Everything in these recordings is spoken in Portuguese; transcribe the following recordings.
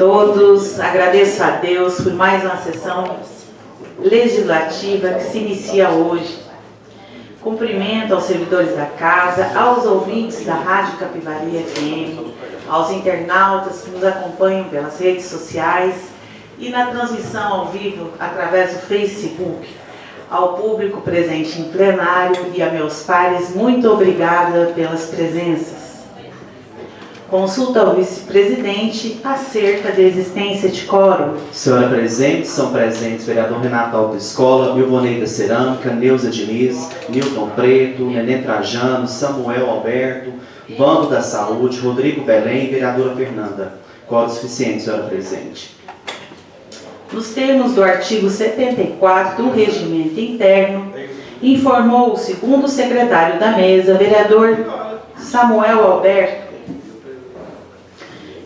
todos, agradeço a Deus por mais uma sessão legislativa que se inicia hoje. Cumprimento aos servidores da casa, aos ouvintes da Rádio Capivari FM, aos internautas que nos acompanham pelas redes sociais e na transmissão ao vivo através do Facebook. Ao público presente em plenário e a meus pares, muito obrigada pelas presenças. Consulta ao vice-presidente acerca da existência de quórum. Senhora presidente, são presentes vereador Renato Alto Escola, Milvoneida Cerâmica, Neuza Diniz, Nilton Preto, Nenê Trajano, Samuel Alberto, Vando da Saúde, Rodrigo Belém e vereadora Fernanda. Quórum suficiente, senhora presidente. Nos termos do artigo 74 do Regimento Interno, informou o segundo secretário da mesa, vereador Samuel Alberto,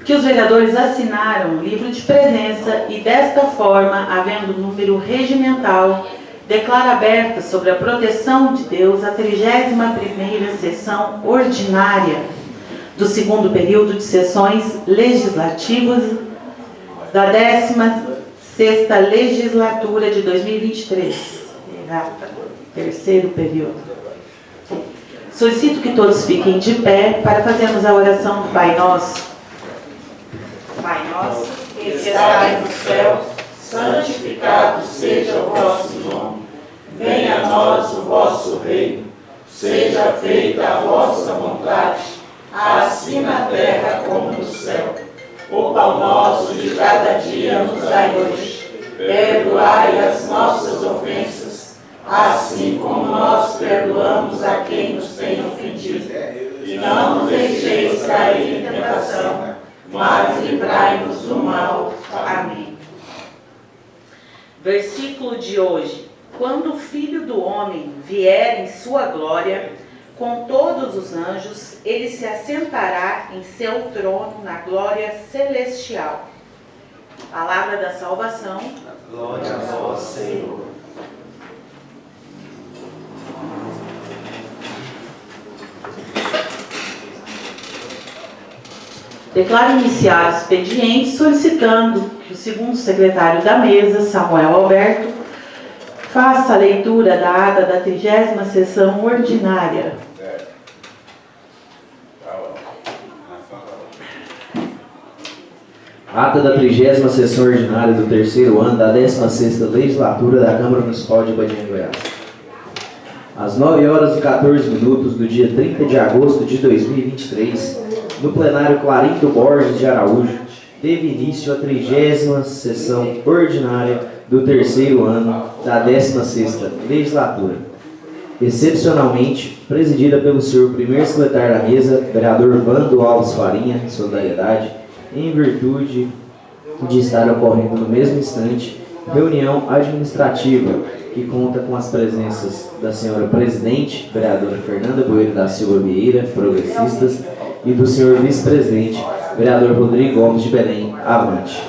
que os vereadores assinaram o livro de presença e, desta forma, havendo número regimental, declara aberta sobre a proteção de Deus a 31ª sessão ordinária do segundo período de sessões legislativas da 16ª legislatura de 2023. Terceiro período. Solicito que todos fiquem de pé para fazermos a oração do Pai Nosso. Pai nosso, que estais no céu, santificado seja o vosso nome. Venha a nós o vosso reino. Seja feita a vossa vontade, assim na terra como no céu. O pão nosso de cada dia nos dai hoje. Perdoai as nossas ofensas, assim como nós perdoamos a quem nos tem ofendido. E não nos deixeis cair em tentação, mas livrai-nos do mal. Amém. Versículo de hoje. Quando o Filho do Homem vier em sua glória, com todos os anjos, ele se assentará em seu trono na glória celestial. Palavra da salvação. Glória a vós, Senhor. Declaro iniciar o expediente solicitando que o segundo secretário da mesa, Samuel Alberto, faça a leitura da ata da 30ª sessão ordinária. Ata da 30ª sessão ordinária do terceiro ano da 16ª legislatura da Câmara Municipal de Ibatinga, Goiás. Às 9h14 do dia 30 de agosto de 2023, no plenário Clarindo Borges de Araújo, teve início a 30ª sessão ordinária do terceiro ano da 16ª legislatura, excepcionalmente presidida pelo senhor primeiro secretário da mesa, vereador Vando Alves Farinha, de Solidariedade, em virtude de estar ocorrendo no mesmo instante reunião administrativa que conta com as presenças da senhora presidente, vereadora Fernanda Boeira da Silva Vieira, progressistas, e do senhor vice-presidente, vereador Rodrigo Gomes de Belém, avante.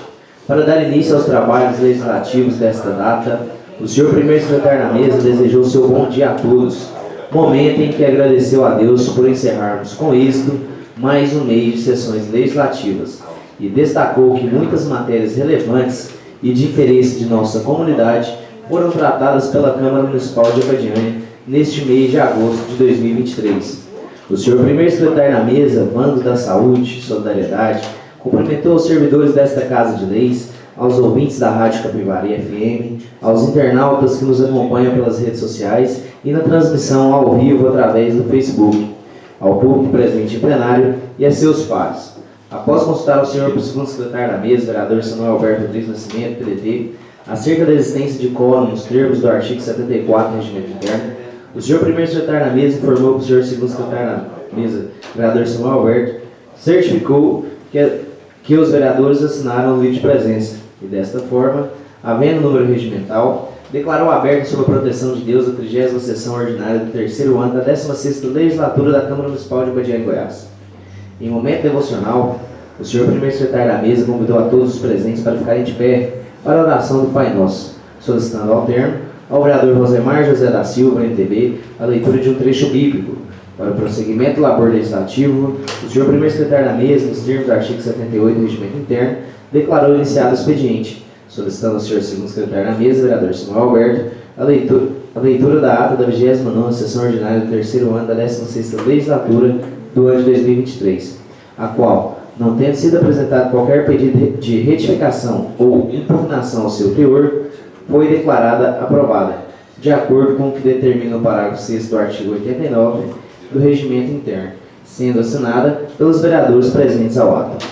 Para dar início aos trabalhos legislativos desta data, o senhor primeiro secretário da mesa desejou seu bom dia a todos, momento em que agradeceu a Deus por encerrarmos com êxito mais um mês de sessões legislativas e destacou que muitas matérias relevantes e de interesse de nossa comunidade foram tratadas pela Câmara Municipal de Ibatinga neste mês de agosto de 2023. O senhor primeiro secretário da mesa, Vando da Saúde e Solidariedade, cumprimentou os servidores desta Casa de Leis, aos ouvintes da Rádio Capivari FM, aos internautas que nos acompanham pelas redes sociais e na transmissão ao vivo através do Facebook, ao público presente em plenário e a seus pares. Após consultar o senhor segundo secretário da mesa, vereador Samuel Alberto Rodrigues Nascimento, PDT, acerca da existência de quórum nos termos do artigo 74 do Regimento Interno, o senhor primeiro secretário da mesa informou que o senhor segundo secretário da mesa, vereador Samuel Alberto, certificou que os vereadores assinaram o livro de presença e, desta forma, havendo número regimental, declarou aberto sob a proteção de Deus a 30ª sessão ordinária do terceiro ano da 16ª legislatura da Câmara Municipal de Ibatinga, Goiás. Em momento devocional, o senhor primeiro secretário da mesa convidou a todos os presentes para ficarem de pé para a oração do Pai Nosso, solicitando ao termo ao vereador Rosemar José da Silva, MTB, a leitura de um trecho bíblico. Para o prosseguimento do labor legislativo, o senhor primeiro secretário da mesa, nos termos do artigo 78 do Regimento Interno, declarou iniciado o expediente, solicitando ao senhor segundo secretário da mesa, vereador Samuel Alberto, a leitura da ata da 29ª sessão ordinária do terceiro ano da 16ª legislatura do ano de 2023, a qual, não tendo sido apresentado qualquer pedido de retificação ou impugnação ao seu teor, foi declarada aprovada, de acordo com o que determina o parágrafo 6º do artigo 89 do Regimento Interno, sendo assinada pelos vereadores presentes ao ato.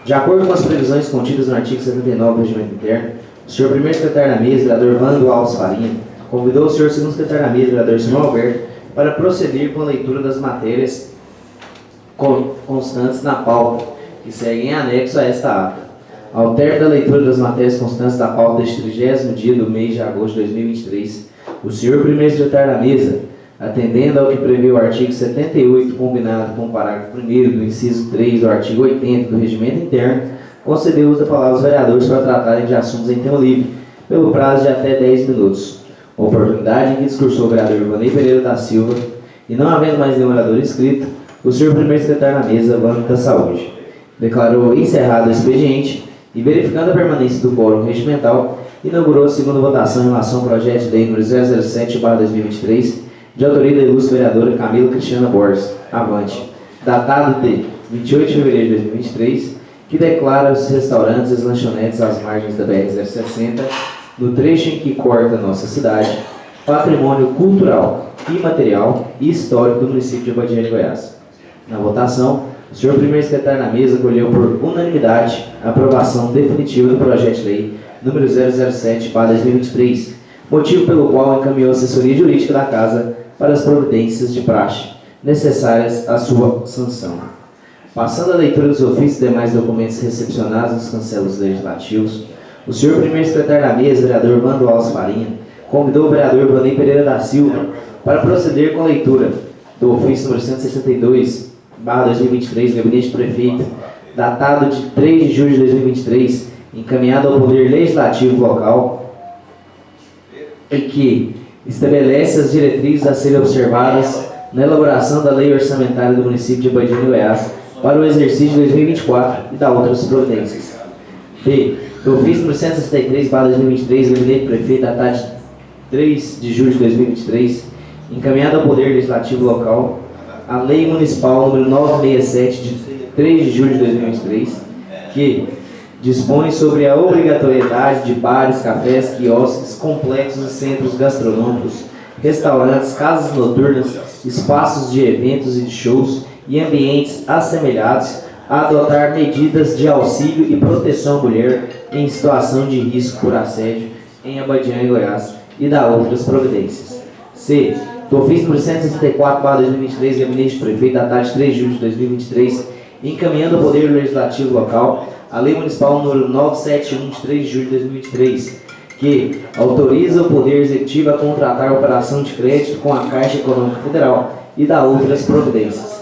De acordo com as previsões contidas no artigo 79 do Regimento Interno, o senhor primeiro secretário da mesa, vereador Vando Alves Farinha, convidou o senhor segundo secretário da mesa, vereador Samuel Alberto, para proceder com a leitura das matérias constantes na pauta, que seguem em anexo a esta ata. Ao término da leitura das matérias constantes da pauta deste 30º dia do mês de agosto de 2023, o senhor primeiro secretário da mesa, atendendo ao que prevê o artigo 78, combinado com o parágrafo 1º do inciso 3 do artigo 80 do Regimento Interno, concedeu o uso da palavra aos vereadores para tratarem de assuntos em tema livre, pelo prazo de até 10 minutos. Oportunidade em que discursou o vereador Ivanei Pereira da Silva, e não havendo mais nenhum orador inscrito, o senhor primeiro secretário da mesa, Vando da Saúde, declarou encerrado o expediente e, verificando a permanência do quórum regimental, inaugurou a segunda votação em relação ao projeto de lei número 007/2023, de autoria da ilustre vereadora Camila Cristiana Borges, avante, datado de 28 de fevereiro de 2023, que declara os restaurantes e as lanchonetes às margens da BR-060, no trecho em que corta nossa cidade, patrimônio cultural, imaterial e histórico do município de Abadia de Goiás. Na votação, o senhor primeiro secretário na mesa acolheu por unanimidade a aprovação definitiva do projeto de lei número 007/2023, motivo pelo qual encaminhou a assessoria jurídica da Casa para as providências de praxe necessárias à sua sanção. Passando a leitura dos ofícios e demais documentos recepcionados nos cancelos legislativos, o senhor primeiro secretário da mesa, vereador Vando Alves Farinha, convidou o vereador Ivanei Pereira da Silva para proceder com a leitura do ofício número 162/2023, Gabinete do Prefeito, datado de 3 de julho de 2023, encaminhado ao Poder Legislativo local, e que estabelece as diretrizes a serem observadas na elaboração da Lei Orçamentária do município de Abadia de Goiás para o exercício de 2024 e da outras providências. B. Do ofício número 163/2023, Gabinete do Prefeito, datado de 3 de julho de 2023, encaminhado ao Poder Legislativo local, a Lei Municipal número 967 de 3 de julho de 2023, que dispõe sobre a obrigatoriedade de bares, cafés, quiosques, complexos e centros gastronômicos, restaurantes, casas noturnas, espaços de eventos e de shows e ambientes assemelhados a adotar medidas de auxílio e proteção à mulher em situação de risco por assédio em Abadia e Goiás e da outras providências. C. Do ofício número 164/2023, Gabinete do Prefeito, datado de 3 de julho de 2023, encaminhando ao Poder Legislativo local a Lei Municipal número 971 de 3 de julho de 2023, que autoriza o Poder Executivo a contratar a operação de crédito com a Caixa Econômica Federal e da outras providências.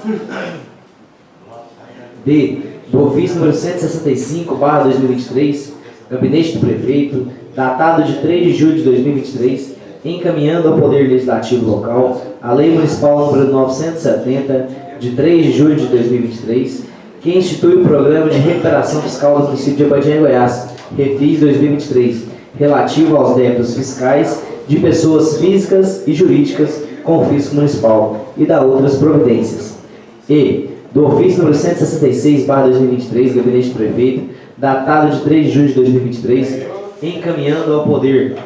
D. Do ofício número 165/2023, Gabinete do Prefeito, datado de 3 de julho de 2023, encaminhando ao Poder Legislativo local a Lei Municipal número 970 de 3 de julho de 2023, que institui o Programa de Recuperação Fiscal do município de Abadia de Goiás, Refis 2023, relativo aos débitos fiscais de pessoas físicas e jurídicas com fisco municipal e da outras providências. E. Do ofício número 166/2023, Gabinete do Prefeito, datado de 3 de julho de 2023, encaminhando ao Poder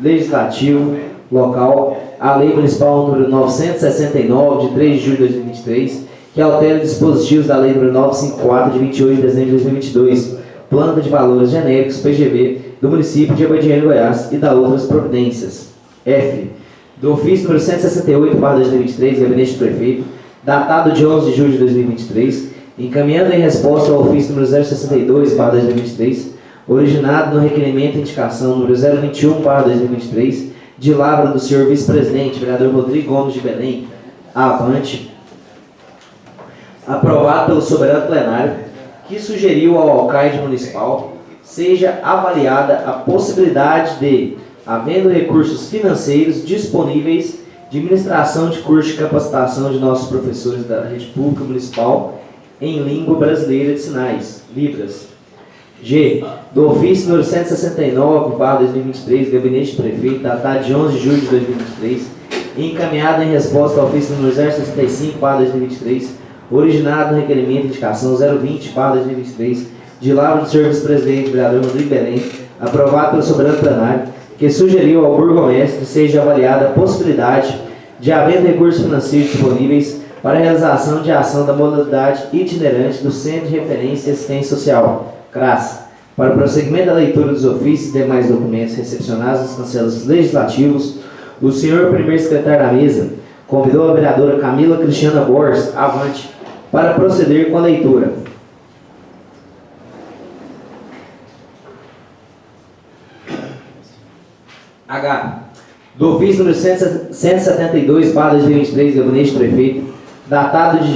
Legislativo local a Lei Municipal número 969 de 3 de julho de 2023, que altera dispositivos da Lei número 954 de 28 de dezembro de 2022, Planta de Valores Genéricos, PGV, do município de Abadia de Goiás e da outras providências. F. Do ofício número 168/2023, Gabinete do Prefeito, datado de 11 de julho de 2023, encaminhando em resposta ao ofício número 062/2023, originado no requerimento de indicação número 021/2023, de lavra do senhor vice-presidente, vereador Rodrigo Gomes de Belém, avante, aprovado pelo soberano plenário, que sugeriu ao alcaide municipal seja avaliada a possibilidade de, havendo recursos financeiros disponíveis, de ministração de curso de capacitação de nossos professores da rede pública municipal em língua brasileira de sinais, Libras, G. Do ofício número 169/2023, Gabinete do Prefeito, datado de 11 de julho de 2023, encaminhado em resposta ao ofício número 065/2023, originado no requerimento de indicação 020/2023, de Lavra do Senhor Vice-Presidente, vereador Rodrigo Belém, aprovado pelo soberano plenário, que sugeriu ao burgomestre seja avaliada a possibilidade de, havendo recursos financeiros disponíveis, para a realização de ação da modalidade itinerante do Centro de Referência e Assistência Social, CRAS, para o prosseguimento da leitura dos ofícios e demais documentos recepcionados nos cancelos legislativos. O senhor primeiro secretário da mesa convidou a vereadora Camila Cristiana Borges, avante, para proceder com a leitura. H. Do ofício número 172/2023, Gabinete do Prefeito, datado de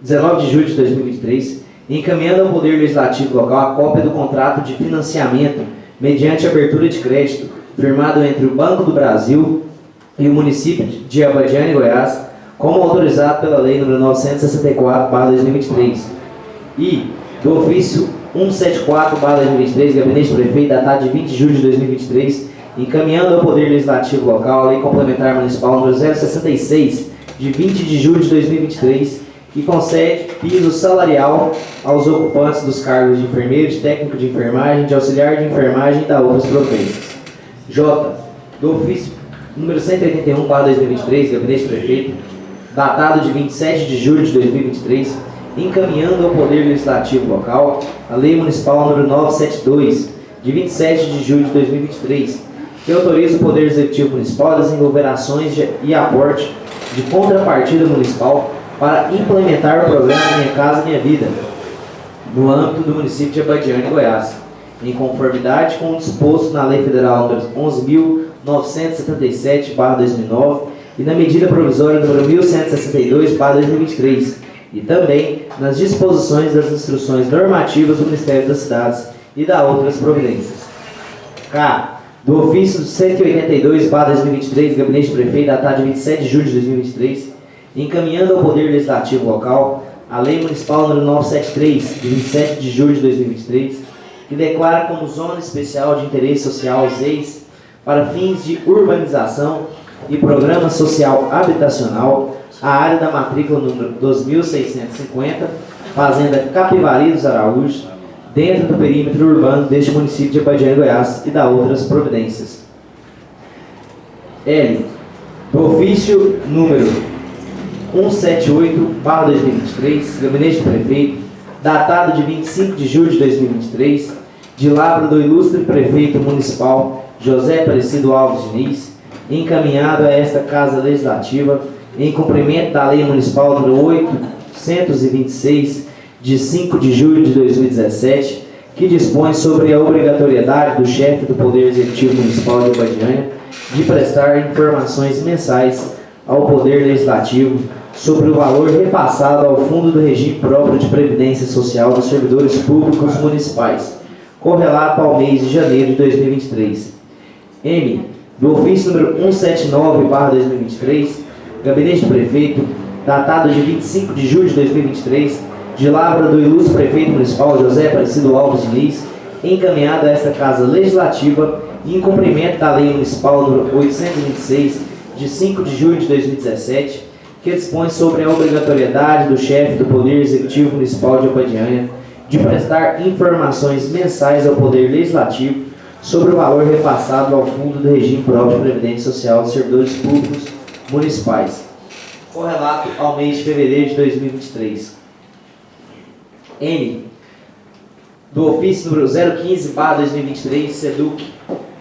19 de julho de 2023, encaminhando ao Poder Legislativo local a cópia do contrato de financiamento mediante abertura de crédito firmado entre o Banco do Brasil e o município de Abadiânia, Goiás, como autorizado pela Lei nº 964/2023. E do ofício 174/2023, Gabinete do Prefeito, datado de 20 de julho de 2023, encaminhando ao Poder Legislativo local a Lei Complementar Municipal nº 066, de 20 de julho de 2023, que concede piso salarial aos ocupantes dos cargos de enfermeiro, de técnico de enfermagem, de auxiliar de enfermagem e da outras providências. J. Do ofício número 181/2023, Gabinete do Prefeito, datado de 27 de julho de 2023, encaminhando ao Poder Legislativo local a Lei Municipal nº 972, de 27 de julho de 2023, que autoriza o Poder Executivo Municipal a desenvolver ações e aporte de contrapartida municipal para implementar o programa Minha Casa Minha Vida no âmbito do município de Abadiânia, Goiás, em conformidade com o disposto na Lei Federal nº 11.977/2009 e na medida provisória nº 1162/2023, e também nas disposições das instruções normativas do Ministério das Cidades e da outras providências. K. Do ofício 182/2023, Gabinete do Prefeito, datado de 27 de julho de 2023, encaminhando ao Poder Legislativo local a Lei Municipal nº 973, de 27 de julho de 2023, que declara como Zona Especial de Interesse Social ZEIS para fins de urbanização e Programa Social Habitacional a área da matrícula número 2650, Fazenda Capivari dos Araújos, dentro do perímetro urbano deste município de Abadiânia, Goiás, e da outras providências. L. Do ofício número 178/2023, Gabinete do Prefeito, datado de 25 de julho de 2023, de Lavra do ilustre Prefeito Municipal José Aparecido Alves Diniz, encaminhado a esta Casa Legislativa, em cumprimento da Lei Municipal nº 826, de 5 de julho de 2017, que dispõe sobre a obrigatoriedade do chefe do Poder Executivo Municipal de Abadiânia de prestar informações mensais ao Poder Legislativo sobre o valor repassado ao Fundo do Regime Próprio de Previdência Social dos Servidores Públicos Municipais, correlato ao mês de janeiro de 2023. M. Do ofício número 179/2023, Gabinete do Prefeito, datado de 25 de julho de 2023, de Lavra do ilustre Prefeito Municipal José Aparecido Alves Diniz, encaminhado a esta Casa Legislativa em cumprimento da Lei Municipal nº 826, de 5 de julho de 2017, que dispõe sobre a obrigatoriedade do chefe do Poder Executivo Municipal de Abadiânia de prestar informações mensais ao Poder Legislativo sobre o valor repassado ao Fundo do Regime Próprio de Previdência Social dos Servidores Públicos Municipais, correlato ao mês de fevereiro de 2023. N. Do ofício número 015/2023, SEDUC,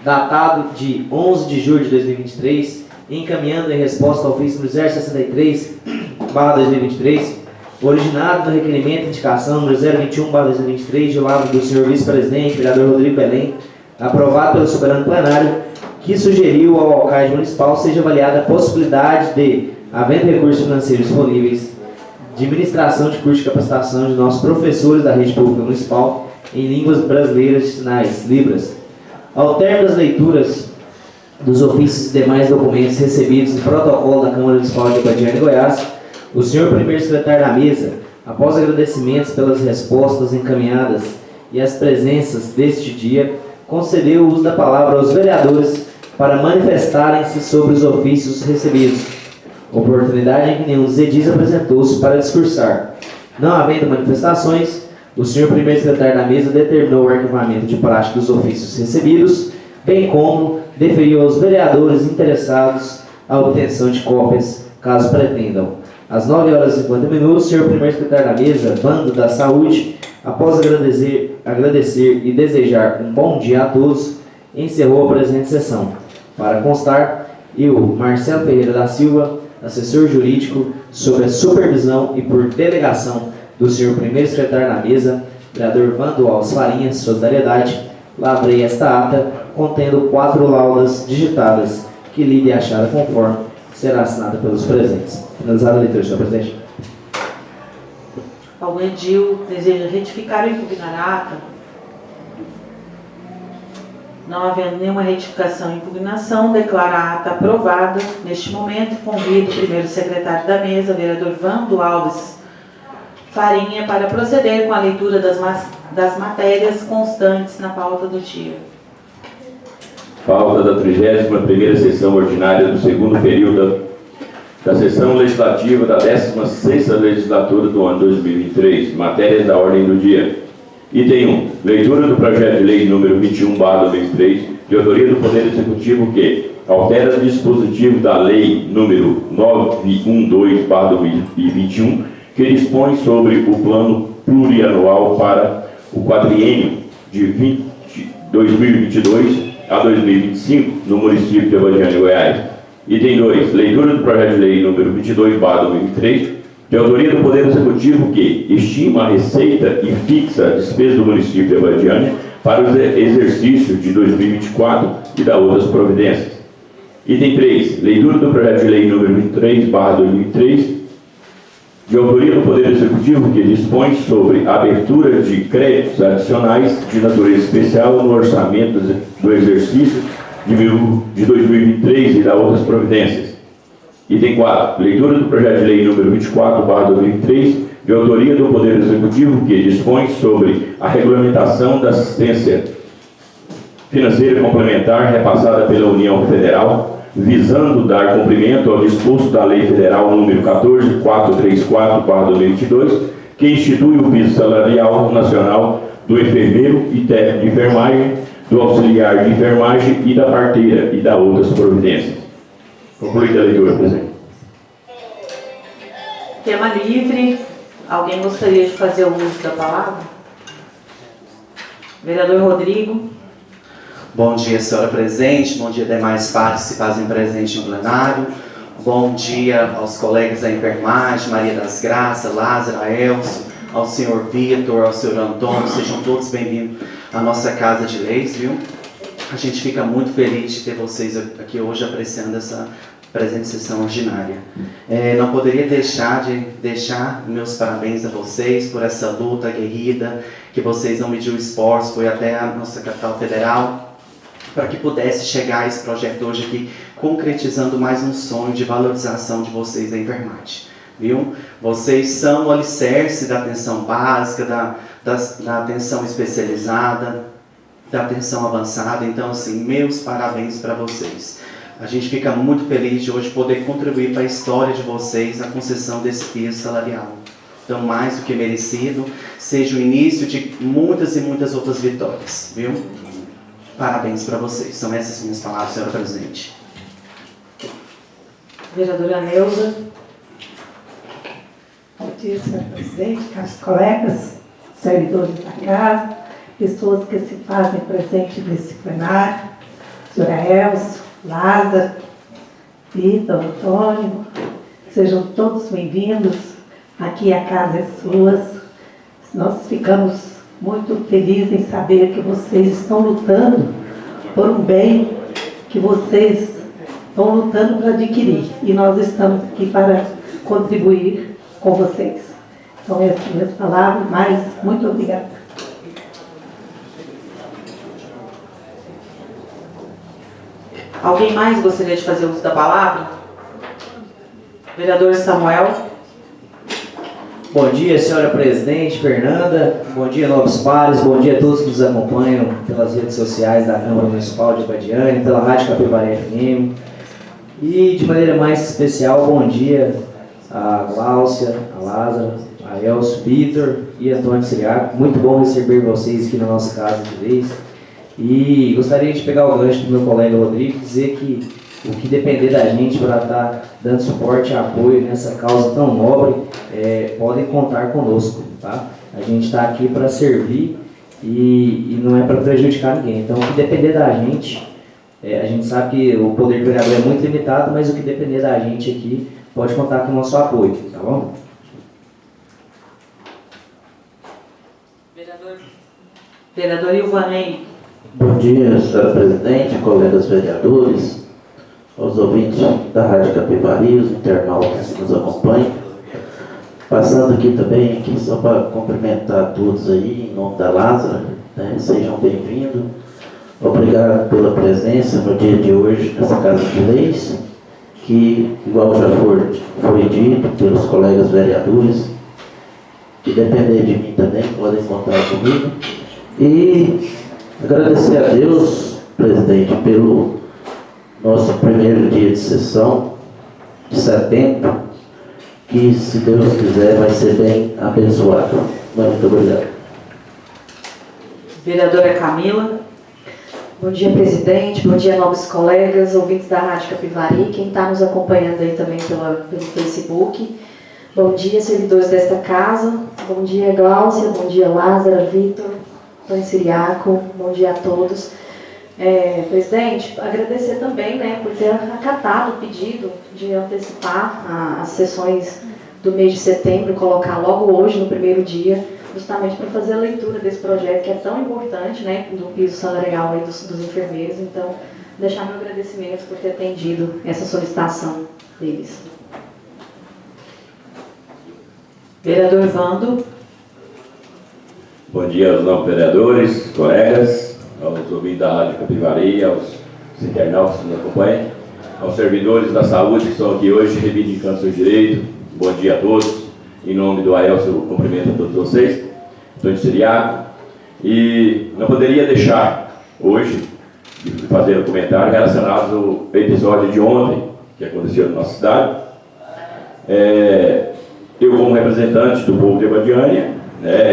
datado de 11 de julho de 2023, encaminhando em resposta ao ofício número 063/2023, originado no requerimento de indicação número 021/2023, de Lavra do senhor Vice-Presidente, vereador Rodrigo Belém, aprovado pelo soberano plenário, que sugeriu ao alcalde municipal seja avaliada a possibilidade de, havendo recursos financeiros disponíveis, de ministração de curso de capacitação de nossos professores da rede pública municipal em línguas brasileiras de sinais, Libras. Ao término das leituras dos ofícios e demais documentos recebidos no protocolo da Câmara Municipal de Abadiânia, Goiás, o senhor primeiro secretário da mesa, após agradecimentos pelas respostas encaminhadas e as presenças deste dia, concedeu o uso da palavra aos vereadores para manifestarem-se sobre os ofícios recebidos, oportunidade em que nenhum dos edis apresentou-se para discursar. Não havendo manifestações, o senhor primeiro secretário da mesa determinou o arquivamento de prática dos ofícios recebidos, bem como deferiu aos vereadores interessados a obtenção de cópias, caso pretendam. Às 9h50, o senhor primeiro secretário da mesa, Vando da Saúde, após agradecer e desejar um bom dia a todos, encerrou a presente sessão. Para constar, eu, Marcelo Ferreira da Silva, assessor jurídico, sob a supervisão e por delegação do senhor primeiro secretário da mesa, vereador Vando Alves Farinha, solidariedade, lavrei esta ata, contendo 4 laudas digitadas, que lida e achada conforme será assinada pelos presentes. Finalizada a leitura, senhor presidente. Algum edil deseja retificar ou impugnar a ata? Não havendo nenhuma retificação ou impugnação, declaro a ata aprovada. Neste momento, convido o primeiro secretário da mesa, vereador Vando Alves Farinha, para proceder com a leitura das matérias constantes na pauta do dia. Pauta da 31ª sessão ordinária do segundo período da sessão legislativa da 16ª legislatura do ano 2023. Matérias da ordem do dia. Item 1. Leitura do projeto de lei número 21/2003, de autoria do Poder Executivo, que altera o dispositivo da lei número 912/2021, que dispõe sobre o plano plurianual para o quadriênio de 2022 a 2025 no município de Abadiânia, Goiás. Item 2. Leitura do projeto de lei número 22/2003, de autoria do Poder Executivo, que estima a receita e fixa a despesa do município de Abadiânia para o exercício de 2024 e da outras providências. Item 3. Leitura do projeto de lei número 23/2003, de autoria do Poder Executivo, que dispõe sobre a abertura de créditos adicionais de natureza especial no orçamento do exercício de 2023 e da outras providências. Item 4. Leitura do projeto de lei número 24/2003, de autoria do Poder Executivo, que dispõe sobre a regulamentação da assistência financeira complementar repassada pela União Federal, visando dar cumprimento ao disposto da Lei Federal número 14.434/2022, que institui o piso salarial nacional do enfermeiro e técnico de enfermagem, do auxiliar de enfermagem e da parteira e da outras providências. Concluída a leitura, presidente. Tema livre. Alguém gostaria de fazer o uso da palavra? Vereador Rodrigo. Bom dia, senhora presidente. Bom dia, demais participantes presentes no plenário. Bom dia aos colegas da enfermagem, Maria das Graças, Lázaro, Elcio, ao senhor Vitor, ao senhor Antônio. Sejam todos bem-vindos à nossa Casa de Leis, viu? A gente fica muito feliz de ter vocês aqui hoje apreciando essa presente sessão ordinária. Não poderia deixar meus parabéns a vocês por essa luta aguerrida, que vocês não mediram esforço, foi até a nossa capital federal, para que pudesse chegar a esse projeto hoje aqui, concretizando mais um sonho de valorização de vocês da enfermagem. Viu? Vocês são o alicerce da atenção básica, da atenção especializada, da atenção avançada. Então, assim, meus parabéns para vocês. A gente fica muito feliz de hoje poder contribuir para a história de vocês na concessão desse piso salarial. Então, mais do que merecido, seja o início de muitas e muitas outras vitórias, viu? Parabéns para vocês. São essas minhas palavras, senhora presidente. Vereadora Neuza. Bom dia, senhor presidente, caros colegas, servidores da casa, pessoas que se fazem presente nesse plenário, senhora Elcio, Lázaro, Vitor, Antônio, sejam todos bem-vindos. Aqui a casa é sua. Nós ficamos muito felizes em saber que vocês estão lutando por um bem que vocês estão lutando para adquirir. E nós estamos aqui para contribuir com vocês. Então, essas são minhas palavras, mas muito obrigada. Alguém mais gostaria de fazer uso da palavra? Vereador Samuel. Bom dia, senhora presidente Fernanda. Bom dia, novos pares. Bom dia a todos que nos acompanham pelas redes sociais da Câmara Municipal de Abadiânia, pela Rádio Capivari FM. E de maneira mais especial, bom dia a Gláucia, a Lázaro, a Elcio, Vitor e Antônio Siriaco. Muito bom receber vocês aqui na nossa casa de vez. E gostaria de pegar o gancho do meu colega Rodrigo e dizer que o que depender da gente para estar dando suporte e apoio nessa causa tão nobre, podem contar conosco, tá? A gente está aqui para servir e não é para prejudicar ninguém. Então, o que depender da gente, a gente sabe que o poder do vereador é muito limitado, mas o que depender da gente aqui, pode contar com o nosso apoio, tá bom? Vereador Ilvanei. Bom dia, senhora presidente, colegas vereadores, aos ouvintes da Rádio Capivari, os internautas que nos acompanham. Passando aqui também, só para cumprimentar todos aí, em nome da Lázaro, né? Sejam bem-vindos. Obrigado pela presença no dia de hoje nessa Casa de Leis, que, igual já foi dito pelos colegas vereadores, que depender de mim também, podem contar comigo. E agradecer a Deus, presidente, pelo nosso primeiro dia de sessão de setembro, que, se Deus quiser, vai ser bem abençoado. Muito obrigado. Vereadora Camila. Bom dia, presidente. Bom dia, novos colegas, ouvintes da Rádio Capivari, quem está nos acompanhando aí também pelo Facebook. Bom dia, servidores desta casa. Bom dia, Gláucia. Bom dia, Lázaro, Vitor, Antônio Siriaco. Bom dia a todos. Presidente, agradecer também, né, por ter acatado o pedido de antecipar as sessões do mês de setembro, colocar logo hoje, no primeiro dia, justamente para fazer a leitura desse projeto que é tão importante, né, do piso salarial aí dos enfermeiros. Então, deixar meu agradecimento por ter atendido essa solicitação deles. Vereador Vando. Bom dia aos novos vereadores, colegas, aos ouvintes da Rádio Capivari, aos internautas que nos acompanham, aos servidores da saúde que estão aqui hoje reivindicando seu direito. Bom dia a todos. Em nome do Aelcio, eu cumprimento a todos vocês. Antônio Siriaco. E não poderia deixar hoje de fazer um comentário relacionado ao episódio de ontem que aconteceu na nossa cidade. Eu, como representante do povo de Abadiânia,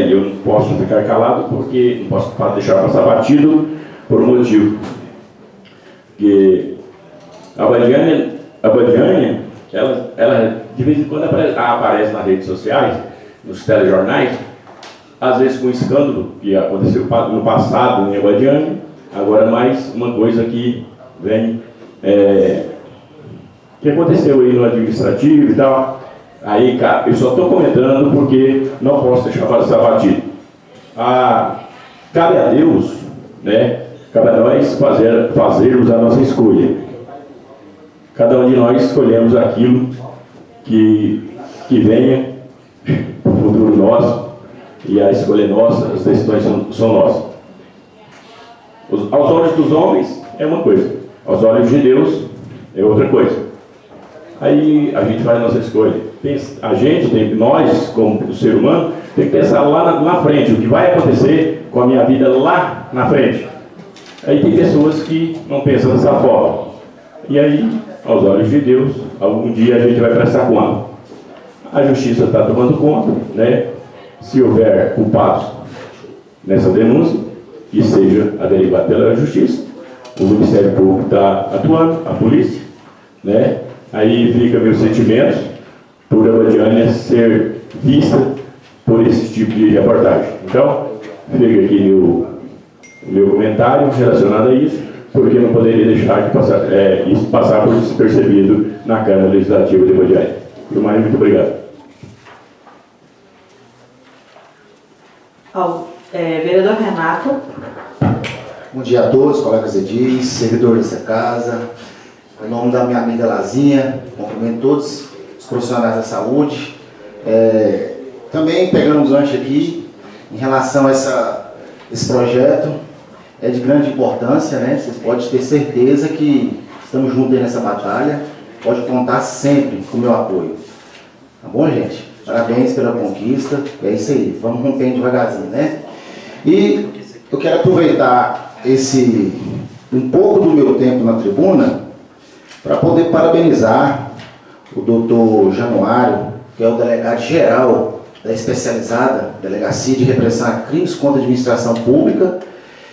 eu não posso ficar calado porque não posso deixar passar batido por um motivo. Que a Abadiânia, ela de vez em quando aparece nas redes sociais, nos telejornais, às vezes com um escândalo que aconteceu no passado em Abadiânia, agora mais uma coisa que vem, que aconteceu aí no administrativo e tal. Aí, cara, eu só estou comentando porque não posso deixar passar batido. Cabe a Deus, né? Cabe a nós fazermos a nossa escolha. Cada um de nós escolhemos aquilo que venha para o futuro nosso, e a escolha é nossa, as decisões são nossas. Aos olhos dos homens é uma coisa, aos olhos de Deus é outra coisa. Aí a gente faz a nossa escolha. Nós, como ser humano, tem que pensar lá na frente, o que vai acontecer com a minha vida lá na frente. Aí tem pessoas que não pensam dessa forma. E aí, aos olhos de Deus, algum dia a gente vai prestar conta. A justiça está tomando conta, né? Se houver culpados nessa denúncia, que seja averiguado pela justiça, o Ministério Público está atuando, a polícia, né? Aí fica meus sentimentos por Abadiânia ser vista por esse tipo de reportagem. Então, fica aqui o meu comentário relacionado a isso, porque não poderia deixar de isso passar por despercebido na Câmara Legislativa de Abadiânia. Por mais, muito obrigado. Vereador Renato. Bom dia a todos, colegas edis, servidores dessa casa. Em nome da minha amiga Lazinha, cumprimento todos os profissionais da saúde. Também pegando um gancho aqui, em relação a esse projeto, é de grande importância, né? Vocês podem ter certeza que estamos juntos aí nessa batalha. Pode contar sempre com o meu apoio. Tá bom, gente? Parabéns pela conquista. É isso aí, vamos rompendo devagarzinho, né? E eu quero aproveitar um pouco do meu tempo na tribuna para poder parabenizar o doutor Januário, que é o delegado-geral da especializada Delegacia de Repressão a Crimes contra a Administração Pública,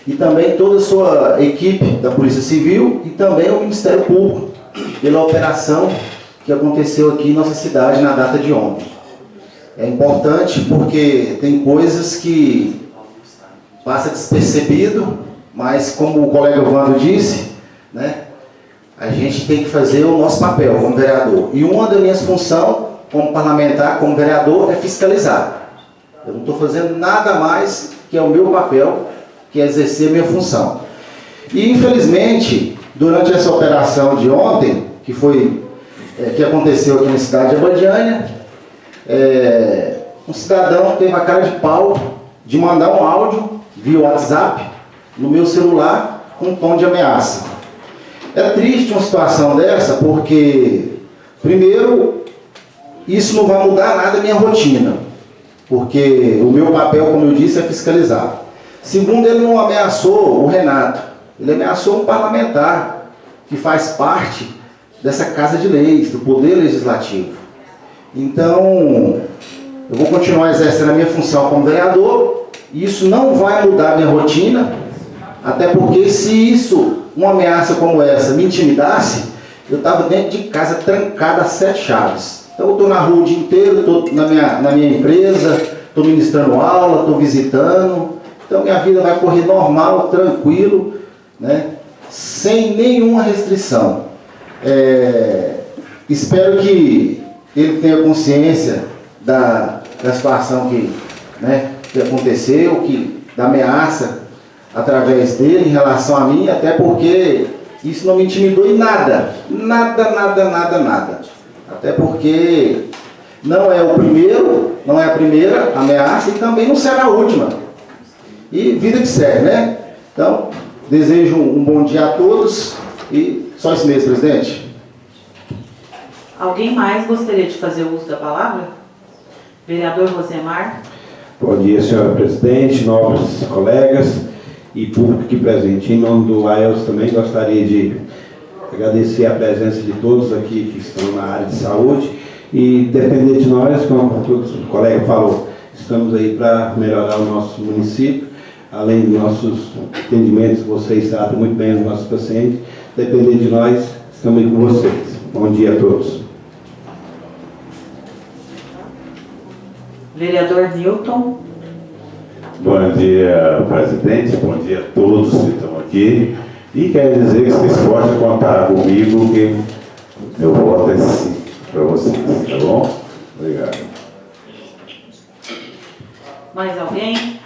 e também toda a sua equipe da Polícia Civil e também o Ministério Público, pela operação que aconteceu aqui em nossa cidade na data de ontem. É importante porque tem coisas que passa despercebido, mas como o colega Vando disse, né, a gente tem que fazer o nosso papel como vereador. E uma das minhas funções como parlamentar, como vereador, é fiscalizar. Eu não estou fazendo nada mais que é o meu papel, que é exercer a minha função. E, infelizmente, durante essa operação de ontem, que aconteceu aqui na cidade de Abadiânia, um cidadão teve a cara de pau de mandar um áudio via WhatsApp no meu celular com um tom de ameaça. É triste uma situação dessa porque, primeiro, isso não vai mudar nada a minha rotina, porque o meu papel, como eu disse, é fiscalizar. Segundo, ele não ameaçou o Renato, ele ameaçou um parlamentar que faz parte dessa Casa de Leis, do Poder Legislativo. Então, eu vou continuar exercendo a minha função como vereador, e isso não vai mudar a minha rotina, até porque se uma ameaça como essa me intimidasse, eu estava dentro de casa trancada a 7 chaves. Então eu estou na rua o dia inteiro, estou na minha empresa, estou ministrando aula, estou visitando. Então minha vida vai correr normal, tranquilo, né? Sem nenhuma restrição. Espero que ele tenha consciência da situação que aconteceu, da ameaça através dele em relação a mim, até porque isso não me intimidou em nada. Nada. Até porque não é a primeira ameaça e também não será a última. E vida que segue, né? Então, desejo um bom dia a todos e só isso mesmo, presidente. Alguém mais gostaria de fazer uso da palavra? Vereador Rosemar. Bom dia, senhora presidente, nobres colegas e público aqui presente. Em nome do AELS também gostaria de agradecer a presença de todos aqui que estão na área de saúde e depender de nós, como todos o colega falou, estamos aí para melhorar o nosso município, além dos nossos atendimentos, vocês tratam muito bem os nossos pacientes, depender de nós, estamos aí com vocês. Bom dia a todos. Vereador Newton. Bom dia, presidente. Bom dia a todos que estão aqui. E quero dizer que vocês podem contar comigo, que meu voto é sim para vocês, tá bom? Obrigado. Mais alguém?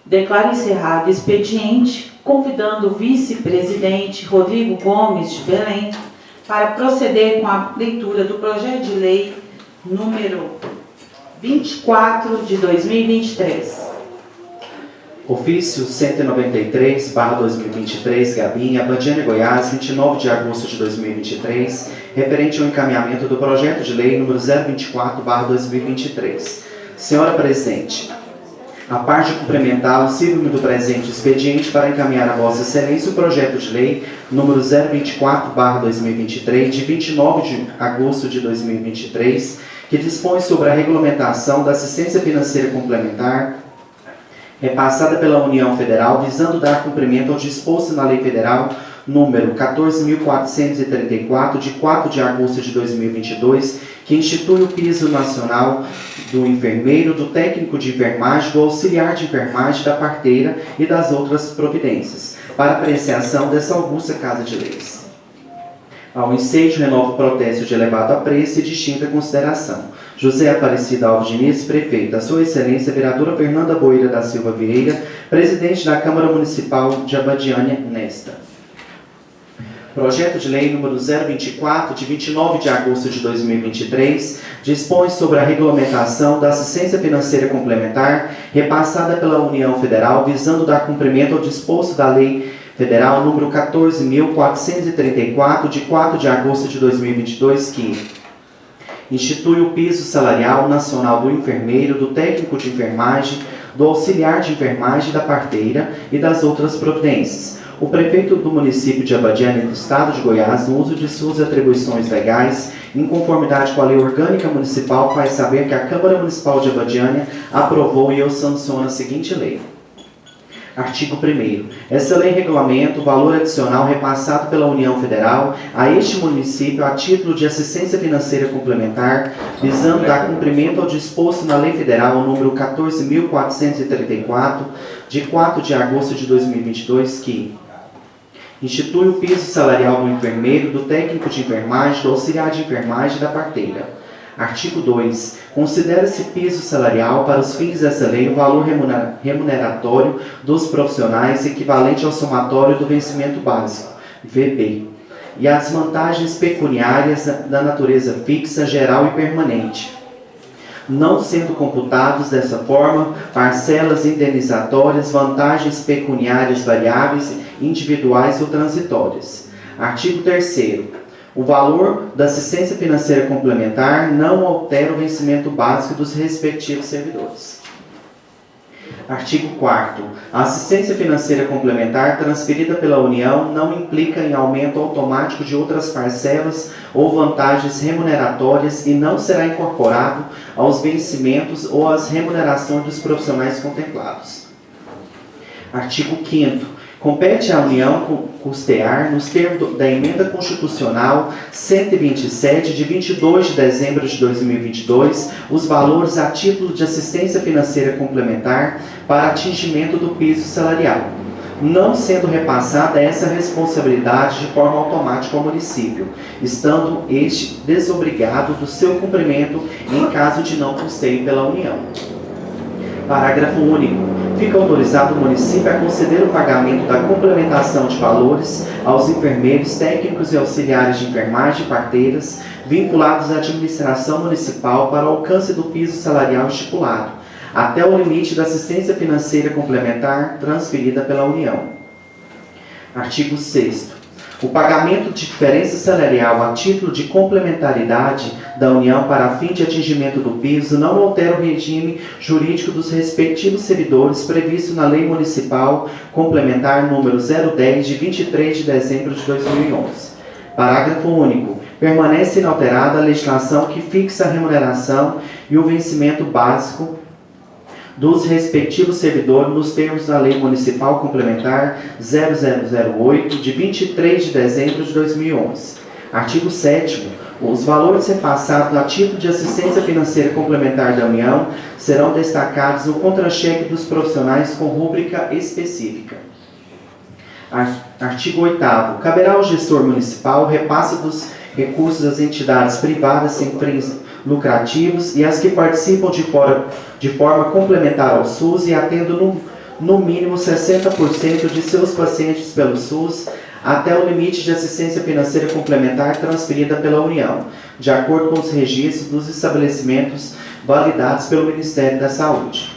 Declaro encerrado o expediente, convidando o vice-presidente Rodrigo Gomes de Belém para proceder com a leitura do projeto de lei número 24 de 2023. Ofício 193/2023, Gabim, Abadiânia, Goiás, 29 de agosto de 2023, referente ao encaminhamento do projeto de lei número 024/2023. Senhora presidente, a parte de cumprimentá-lo, sirvo-me do presente expediente para encaminhar a Vossa Excelência o projeto de lei número 024/2023, de 29 de agosto de 2023, que dispõe sobre a regulamentação da assistência financeira complementar repassada pela União Federal, visando dar cumprimento ao disposto na Lei Federal número 14.434, de 4 de agosto de 2022, que institui o piso nacional do enfermeiro, do técnico de enfermagem, do auxiliar de enfermagem, da parteira e das outras providências, para apreciação dessa augusta Casa de Leis. Ao ensejo, renovo o protesto de elevado apreço e distinta consideração. José Aparecido Alves Diniz, prefeito, a sua excelência, vereadora Fernanda Boeira da Silva Vieira, presidente da Câmara Municipal de Abadiânia, nesta. Projeto de lei número 024, de 29 de agosto de 2023, dispõe sobre a regulamentação da assistência financeira complementar repassada pela União Federal, visando dar cumprimento ao disposto da Lei Federal número 14.434, de 4 de agosto de 2022, que Institui o piso salarial nacional do enfermeiro, do técnico de enfermagem, do auxiliar de enfermagem, da parteira e das outras providências. O prefeito do município de Abadiânia do estado de Goiás, no uso de suas atribuições legais, em conformidade com a lei orgânica municipal, faz saber que a Câmara Municipal de Abadiânia aprovou e eu sanciono a seguinte lei. Artigo 1º. Essa lei regulamenta o valor adicional repassado pela União Federal a este município a título de assistência financeira complementar, visando dar cumprimento ao disposto na Lei Federal número 14.434, de 4 de agosto de 2022, que institui o piso salarial do enfermeiro, do técnico de enfermagem, do auxiliar de enfermagem e da parteira. Artigo 2. Considera-se piso salarial para os fins dessa lei o valor remuneratório dos profissionais equivalente ao somatório do vencimento básico, VB, e as vantagens pecuniárias da natureza fixa, geral e permanente, não sendo computados dessa forma parcelas indenizatórias, vantagens pecuniárias variáveis, individuais ou transitórias. Artigo 3º. O valor da assistência financeira complementar não altera o vencimento básico dos respectivos servidores. Artigo 4º. A assistência financeira complementar transferida pela União não implica em aumento automático de outras parcelas ou vantagens remuneratórias e não será incorporado aos vencimentos ou às remunerações dos profissionais contemplados. Artigo 5º. Compete à União custear, nos termos da Emenda Constitucional 127, de 22 de dezembro de 2022, os valores a título de assistência financeira complementar para atingimento do piso salarial, não sendo repassada essa responsabilidade de forma automática ao município, estando este desobrigado do seu cumprimento em caso de não custeio pela União. Parágrafo único. Fica autorizado o município a conceder o pagamento da complementação de valores aos enfermeiros, técnicos e auxiliares de enfermagem e parteiras vinculados à administração municipal para o alcance do piso salarial estipulado, até o limite da assistência financeira complementar transferida pela União. Artigo 6º. O pagamento de diferença salarial a título de complementaridade da União para fim de atingimento do piso não altera o regime jurídico dos respectivos servidores previsto na Lei Municipal Complementar número 010, de 23 de dezembro de 2011. Parágrafo único. Permanece inalterada a legislação que fixa a remuneração e o vencimento básico dos respectivos servidores nos termos da Lei Municipal Complementar 0008, de 23 de dezembro de 2011. Artigo 7º. Os valores repassados a título de assistência financeira complementar da União serão destacados no contra-cheque dos profissionais com rúbrica específica. Artigo 8º. Caberá ao gestor municipal o repasse dos recursos das entidades privadas sem fins lucrativos e as que participam de forma complementar ao SUS e atendo no mínimo 60% de seus pacientes pelo SUS até o limite de assistência financeira complementar transferida pela União, de acordo com os registros dos estabelecimentos validados pelo Ministério da Saúde.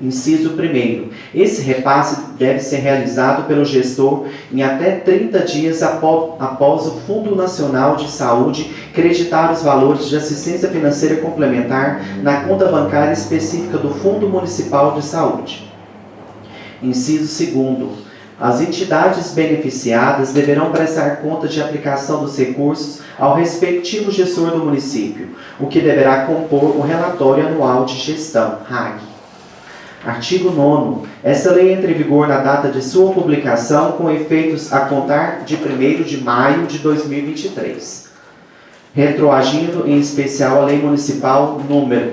Inciso 1º. Esse repasse deve ser realizado pelo gestor em até 30 dias após o Fundo Nacional de Saúde creditar os valores de assistência financeira complementar na conta bancária específica do Fundo Municipal de Saúde. Inciso 2º. As entidades beneficiadas deverão prestar conta de aplicação dos recursos ao respectivo gestor do município, o que deverá compor o relatório anual de gestão, RAG. Artigo 9º. Essa lei entra em vigor na data de sua publicação, com efeitos a contar de 1º de maio de 2023. Retroagindo, em especial, a Lei Municipal número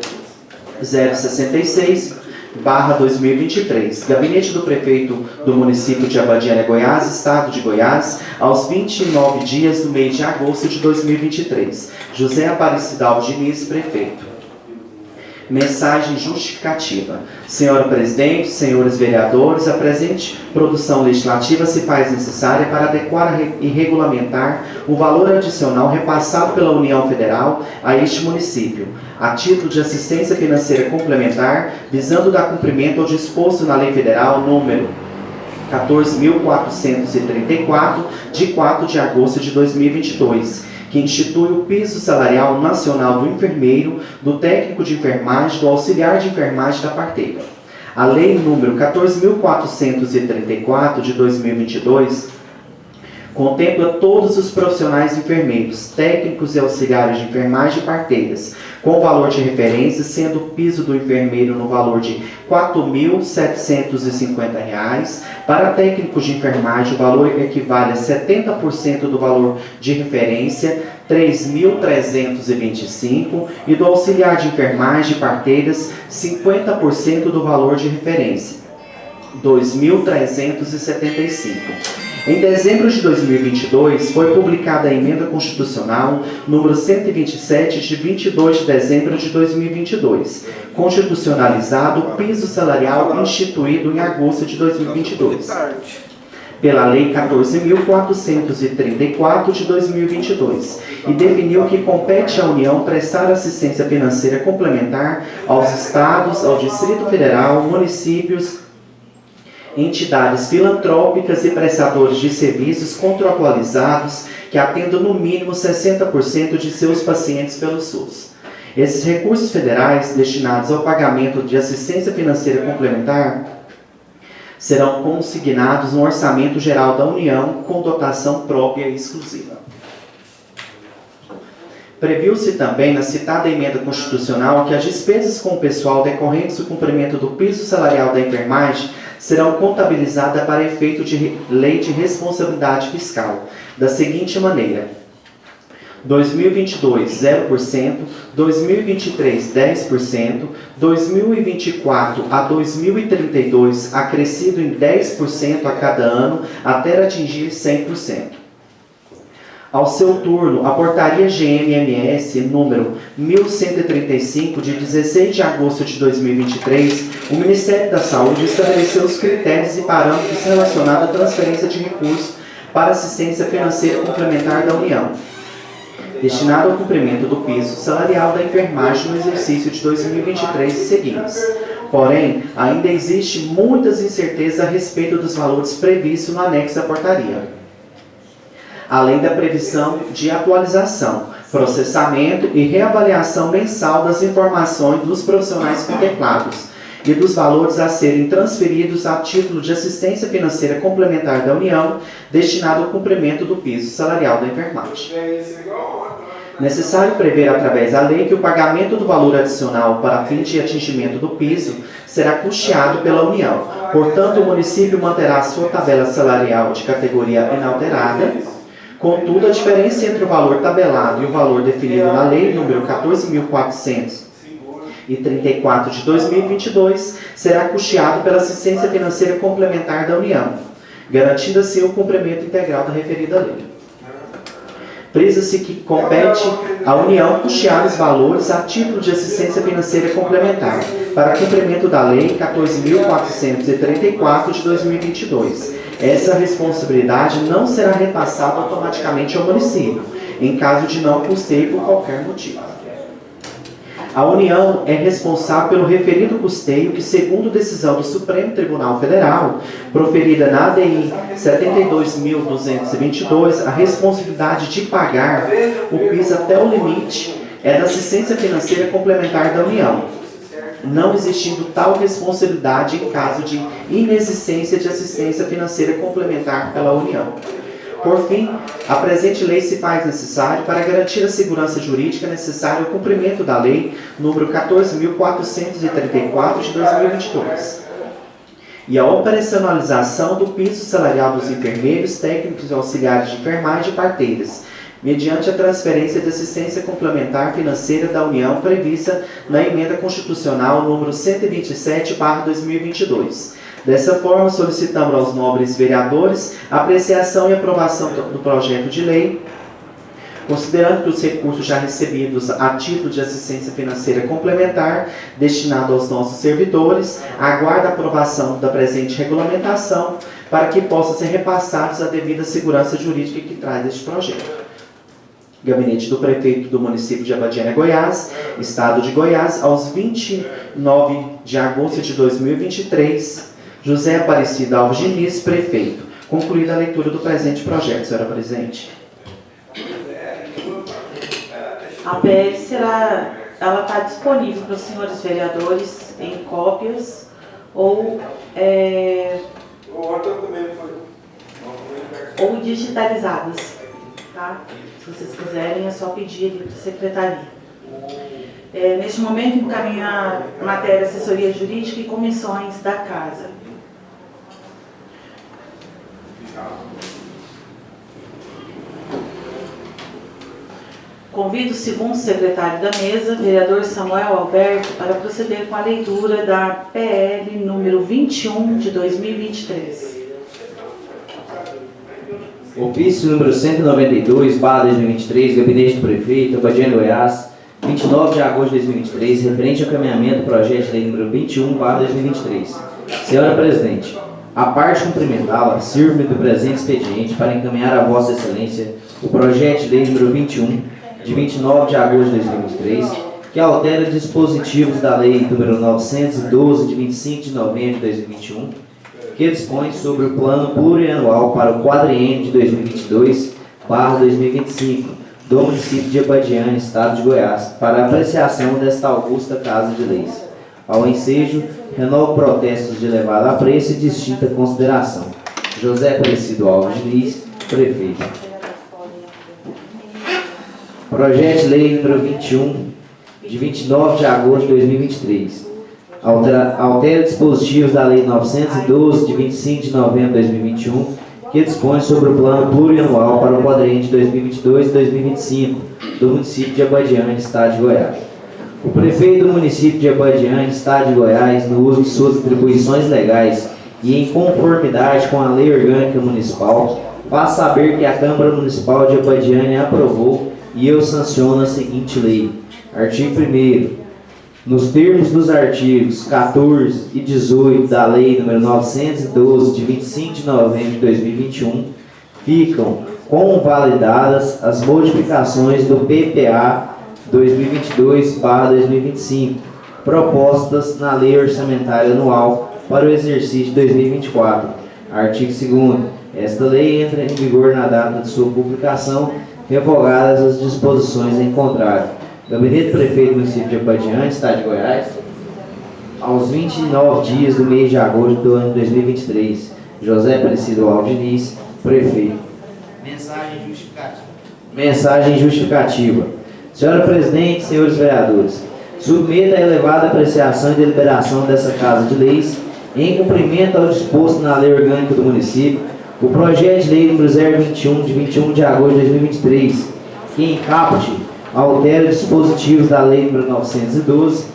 066/2023. Gabinete do Prefeito do município de Abadiânia, Goiás, Estado de Goiás, aos 29 dias do mês de agosto de 2023. José Aparecido Diniz, Prefeito. Mensagem justificativa. Senhora Presidente, senhores vereadores, a presente produção legislativa se faz necessária para adequar e regulamentar o valor adicional repassado pela União Federal a este município, a título de assistência financeira complementar, visando dar cumprimento ao disposto na Lei Federal número 14.434, de 4 de agosto de 2022, que institui o piso salarial nacional do enfermeiro, do técnico de enfermagem, do auxiliar de enfermagem e da parteira. A Lei número 14.434 de 2022 contempla todos os profissionais enfermeiros, técnicos e auxiliares de enfermagem e parteiras, com valor de referência, sendo o piso do enfermeiro no valor de R$ 4.750. Para técnicos de enfermagem, o valor equivale a 70% do valor de referência, R$ 3.325, e do auxiliar de enfermagem e parteiras, 50% do valor de referência, R$ 2.375. Em dezembro de 2022, foi publicada a Emenda Constitucional número 127, de 22 de dezembro de 2022, constitucionalizado o piso salarial instituído em agosto de 2022, pela Lei 14.434 de 2022, e definiu que compete à União prestar assistência financeira complementar aos Estados, ao Distrito Federal, municípios, entidades filantrópicas e prestadores de serviços contratualizados que atendam no mínimo 60% de seus pacientes pelo SUS. Esses recursos federais destinados ao pagamento de assistência financeira complementar serão consignados no Orçamento Geral da União com dotação própria e exclusiva. Previu-se também na citada emenda constitucional que as despesas com o pessoal decorrentes do cumprimento do piso salarial da enfermagem serão contabilizadas para efeito de lei de responsabilidade fiscal, da seguinte maneira: 2022, 0%, 2023, 10%, 2024 a 2032, acrescido em 10% a cada ano, até atingir 100%. Ao seu turno, a Portaria GMMS número 1135, de 16 de agosto de 2023, o Ministério da Saúde estabeleceu os critérios e parâmetros relacionados à transferência de recursos para assistência financeira complementar da União, destinado ao cumprimento do piso salarial da enfermagem no exercício de 2023 e seguintes. Porém, ainda existe muitas incertezas a respeito dos valores previstos no anexo da portaria, além da previsão de atualização, processamento e reavaliação mensal das informações dos profissionais contemplados e dos valores a serem transferidos a título de assistência financeira complementar da União, destinado ao cumprimento do piso salarial da enfermagem. Necessário prever, através da lei, que o pagamento do valor adicional para fim de atingimento do piso será custeado pela União. Portanto, o município manterá a sua tabela salarial de categoria inalterada. Contudo, a diferença entre o valor tabelado e o valor definido na Lei nº 14.434 de 2022 será custeado pela assistência financeira complementar da União, garantindo assim o cumprimento integral da referida lei. Frisa-se que compete à União custear os valores a título de assistência financeira complementar para cumprimento da Lei 14.434 de 2022. Essa responsabilidade não será repassada automaticamente ao município, em caso de não custeio por qualquer motivo. A União é responsável pelo referido custeio que, segundo decisão do Supremo Tribunal Federal, proferida na ADI 72.222, a responsabilidade de pagar o PIS até o limite é da assistência financeira complementar da União, não existindo tal responsabilidade em caso de inexistência de assistência financeira complementar pela União. Por fim, a presente lei se faz necessária para garantir a segurança jurídica necessária ao cumprimento da Lei nº 14.434 de 2022 e a operacionalização do piso salarial dos enfermeiros, técnicos e auxiliares de enfermagem e parteiras, mediante a transferência de assistência complementar financeira da União prevista na Emenda Constitucional número 127/2022. Dessa forma, solicitamos aos nobres vereadores a apreciação e aprovação do projeto de lei, considerando que os recursos já recebidos a título de assistência financeira complementar destinado aos nossos servidores aguarda a aprovação da presente regulamentação para que possam ser repassados à devida segurança jurídica que traz este projeto. Gabinete do Prefeito do município de Abadiânia, Goiás, Estado de Goiás, aos 29 de agosto de 2023, José Aparecido Alves Diniz, Prefeito. Concluída a leitura do presente projeto, senhora presidente. A PL ela está disponível para os senhores vereadores em cópias ou digitalizadas, tá? Se vocês quiserem, é só pedir ali para a secretaria. Neste momento, encaminho a matéria assessoria jurídica e comissões da casa. Convido o segundo secretário da mesa, vereador Samuel Alberto, para proceder com a leitura da PL número 21 de 2023. Ofício número 192/2023, Gabinete do Prefeito, Abadiânia, Goiás, 29 de agosto de 2023, referente ao caminhamento do projeto de lei número 21/2023. Senhora Presidente, a parte cumprimentá-la, sirvo-me do presente expediente para encaminhar a Vossa Excelência o projeto de lei número 21, de 29 de agosto de 2023, que altera dispositivos da Lei nº 912, de 25 de novembro de 2021, que dispõe sobre o plano plurianual para o quadriênio de 2022/2025 do município de Abadiânia, estado de Goiás, para apreciação desta augusta Casa de Leis. Ao ensejo, renovo protestos de elevado apreço e distinta consideração. José Aparecido Alves Diniz, Prefeito. Projeto de Lei número 21, de 29 de agosto de 2023. Altera dispositivos da Lei 912, de 25 de novembro de 2021, que dispõe sobre o plano plurianual para o quadriênio de 2022 e 2025 do município de Abadiânia, estado de Goiás. O prefeito do município de Abadiânia, estado de Goiás, no uso de suas atribuições legais e em conformidade com a Lei Orgânica Municipal, faz saber que a Câmara Municipal de Abadiânia aprovou e eu sanciono a seguinte lei. Artigo 1º. Nos termos dos artigos 14 e 18 da Lei nº 912, de 25 de novembro de 2021, ficam convalidadas as modificações do PPA 2022/2025, propostas na Lei Orçamentária Anual para o exercício de 2024. Artigo 2º. Esta lei entra em vigor na data de sua publicação, revogadas as disposições em contrário. Gabinete do Prefeito do município de Abadiânia, estado de Goiás, aos 29 dias do mês de agosto do ano 2023. José Aparecido Alves Diniz, Prefeito. Mensagem justificativa. Senhora Presidente, senhores vereadores, submeto a elevada apreciação e deliberação dessa Casa de Leis, em cumprimento ao disposto na Lei Orgânica do município, o projeto de lei número 021, de 21 de agosto de 2023, que em caput altera dispositivos da Lei nº 912,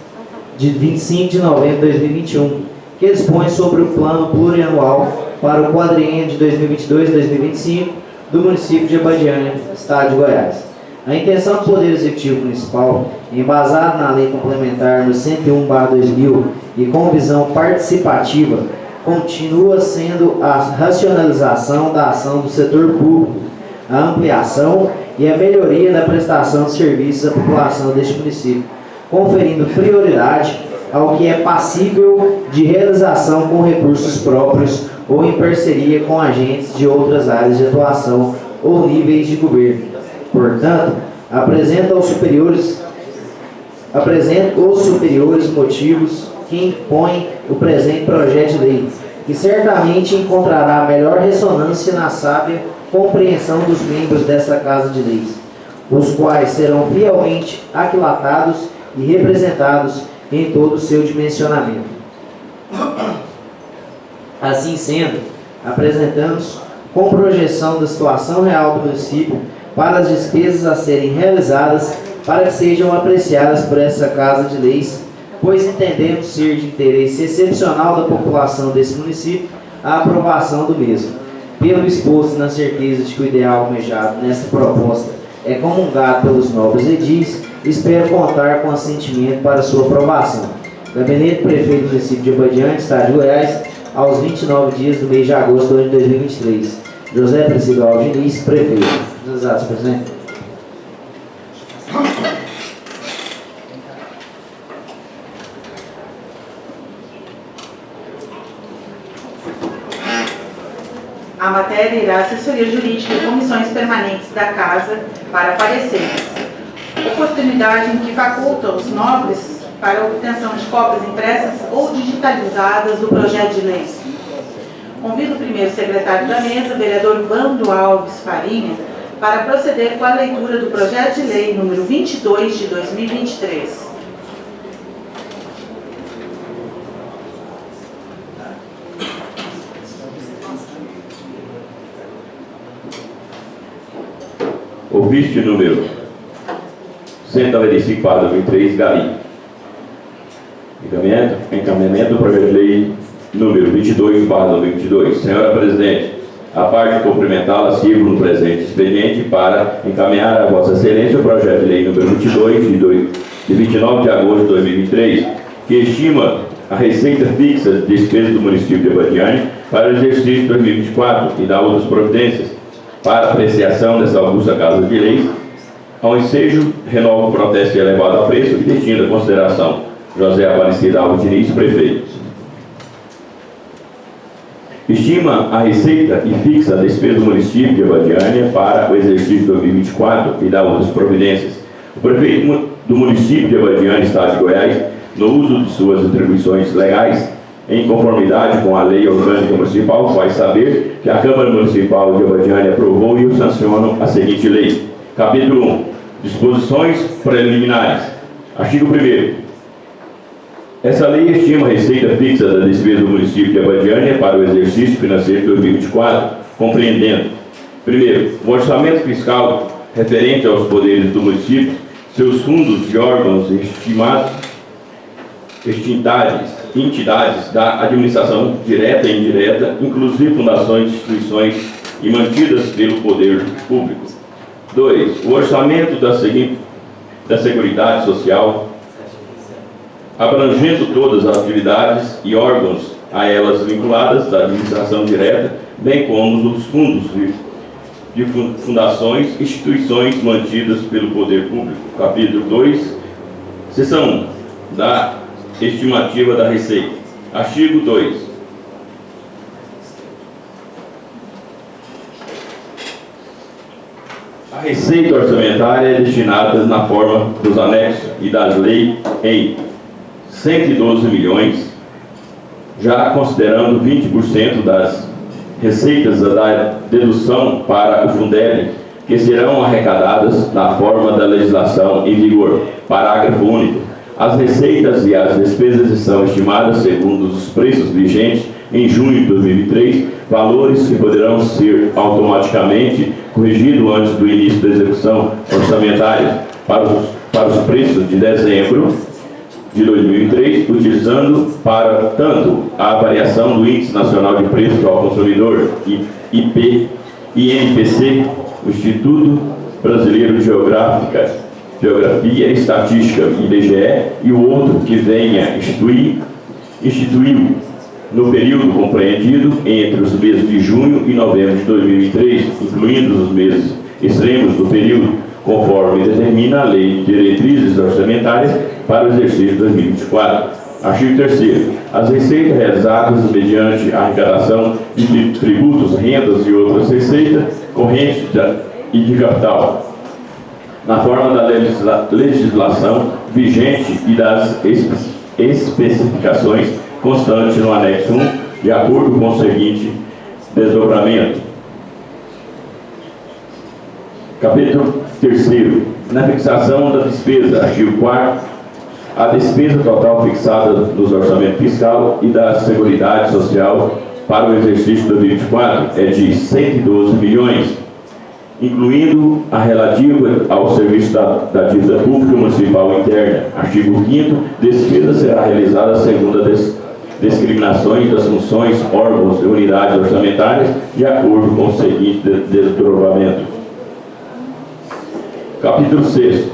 de 25 de novembro de 2021, que dispõe sobre o plano plurianual para o quadriênio de 2022 e 2025 do município de Abadiânia, estado de Goiás. A intenção do Poder Executivo Municipal, embasada na Lei Complementar no 101/2000 e com visão participativa, continua sendo a racionalização da ação do setor público, a ampliação e a melhoria da prestação de serviços à população deste município, conferindo prioridade ao que é passível de realização com recursos próprios ou em parceria com agentes de outras áreas de atuação ou níveis de governo. Portanto, apresenta os superiores motivos que impõem o presente projeto de lei, que certamente encontrará melhor ressonância na sábia compreensão dos membros desta Casa de Leis, os quais serão fielmente aquilatados e representados em todo o seu dimensionamento. Assim sendo, apresentamos com projeção da situação real do município para as despesas a serem realizadas para que sejam apreciadas por essa Casa de Leis, pois entendemos ser de interesse excepcional da população desse município a aprovação do mesmo. Pelo exposto, na certeza de que o ideal almejado nesta proposta é comungado pelos nobres edis, espero contar com assentimento para sua aprovação. Gabinete do Prefeito do município de Abadiânia, estado de Goiás, aos 29 dias do mês de agosto do ano de 2023. José Aparecido Alves Diniz, Prefeito. Exato, presidente. A matéria irá à assessoria jurídica e comissões permanentes da Casa para pareceres. oportunidade em que faculta os nobres para a obtenção de cópias impressas ou digitalizadas do projeto de lei. Convido o primeiro secretário da mesa, vereador Vando Alves Farinha, para proceder com a leitura do projeto de lei número 22 de 2023. Ofício número 195 para 2003, Gari. Encaminhamento do projeto de lei número 22 para 2022. Senhora Presidente, a parte cumprimentá-la, sirvo no presente expediente para encaminhar a Vossa Excelência o projeto de lei número 22 de 29 de agosto de 2023, que estima a receita fixa de despesas do município de Abadiânia para o exercício de 2024 e dá outras providências para apreciação dessa augusta Casa de Leis. Ao ensejo, renova o protesto elevado a preço e destina a consideração José Aparecido Alves Diniz, prefeito. Estima a receita e fixa a despesa do município de Abadiânia para o exercício de 2024 e dá outras providências. O prefeito do município de Abadiânia, Estado de Goiás, no uso de suas atribuições legais, em conformidade com a Lei Orgânica Municipal, faz saber que a Câmara Municipal de Abadiânia aprovou e o sancionam a seguinte lei. Capítulo 1. Disposições preliminares. Artigo 1º. Essa lei estima a receita fixa da despesa do município de Abadiânia para o exercício financeiro de 2024, compreendendo: primeiro, o orçamento fiscal referente aos poderes do município, seus fundos de órgãos entidades da administração direta e indireta, inclusive fundações, instituições e mantidas pelo poder público. 2. O orçamento da Seguridade Social, abrangendo todas as atividades e órgãos a elas vinculadas da administração direta, bem como os fundos de fundações, instituições mantidas pelo poder público. Capítulo 2, seção 1, da estimativa da receita. Artigo 2. A receita orçamentária é destinada na forma dos anexos e das leis em 112 milhões, já considerando 20% das receitas da dedução para o Fundeb, que serão arrecadadas na forma da legislação em vigor. Parágrafo único. As receitas e as despesas são estimadas segundo os preços vigentes em junho de 2003, valores que poderão ser automaticamente corrigidos antes do início da execução orçamentária para os preços de dezembro de 2003, utilizando para tanto a variação do Índice Nacional de Preços ao Consumidor, INPC, o Instituto Brasileiro de Geografia e Estatística, IBGE, e o outro que venha instituiu no período compreendido entre os meses de junho e novembro de 2003, incluindo os meses extremos do período, conforme determina a Lei de Diretrizes Orçamentárias para o exercício de 2024. Artigo 3º. As receitas realizadas mediante a arrecadação de tributos, rendas e outras receitas correntes e de capital, na forma da legislação vigente e das especificações constantes no anexo 1, de acordo com o seguinte desdobramento. Capítulo 3º. Na fixação da despesa. Artigo 4º. A despesa total fixada nos orçamentos fiscal e da Seguridade Social para o exercício de 2024 é de 112 milhões, incluindo a relativa ao serviço da dívida pública municipal interna. Artigo 5º. Despesa será realizada segundo as discriminações das funções, órgãos e unidades orçamentárias, de acordo com o seguinte desdobramento. Capítulo 6º.